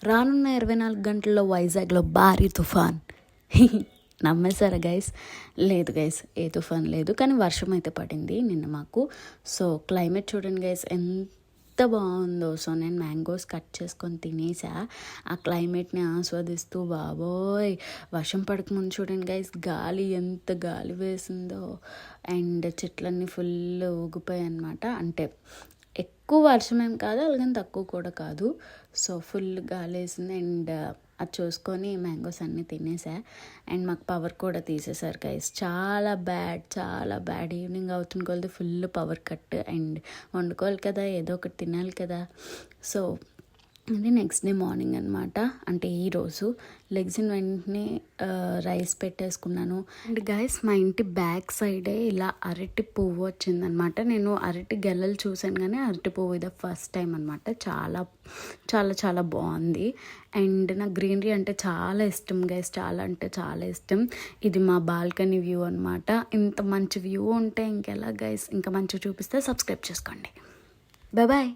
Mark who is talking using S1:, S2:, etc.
S1: రానున్న 24 గంటల్లో వైజాగ్లో భారీ తుఫాన్. నమ్మేశారా గైస్? లేదు గైస్, ఏ తుఫాన్ లేదు, కానీ వర్షం అయితే పడింది నిన్న మాకు. సో క్లైమేట్ చూడండి గైస్ ఎంత బాగుందో. సో నేను మ్యాంగోస్ కట్ చేసుకొని తినేసా, ఆ క్లైమేట్ని ఆస్వాదిస్తూ. బాబోయ్, వర్షం పడకముందు చూడండి గైస్, గాలి ఎంత గాలి వేసిందో. అండ్ చెట్లన్నీ ఫుల్ ఊగిపోయాయి అనమాట. అంటే ఎక్కువ వర్షం ఏం కాదు, అలాగని తక్కువ కూడా కాదు. సో ఫుల్ గాలి వేసింది. అండ్ అది చూసుకొని మ్యాంగోస్ అన్నీ తినేసా. అండ్ మాకు పవర్ కూడా తీసేశారు గైస్. చాలా బ్యాడ్. ఈవినింగ్ అవుతుంది కొలిది ఫుల్ పవర్ కట్. అండ్ వండుకోవాలి కదా, ఏదో ఒకటి తినాలి కదా. సో ఇది నెక్స్ట్ డే మార్నింగ్ అనమాట. అంటే ఈరోజు లెగ్సిన వెంటనే రైస్ పెట్టేసుకున్నాను. అండ్ గైస్, మా ఇంటి బ్యాక్ సైడే ఇలా అరటి పువ్వు వచ్చిందనమాట. నేను అరటి గెల్లలు చూశాను, కానీ అరటి పువ్వు ఇది ఫస్ట్ టైం అనమాట. చాలా చాలా చాలా బాగుంది. అండ్ నాకు గ్రీనరీ అంటే చాలా ఇష్టం గైస్, చాలా అంటే చాలా ఇష్టం. ఇది మా బాల్కనీ వ్యూ అనమాట. ఇంత మంచి వ్యూ ఉంటే ఇంకెలా గైస్, ఇంకా మంచిగా చూపిస్తే సబ్స్క్రైబ్ చేసుకోండి. బాయ్.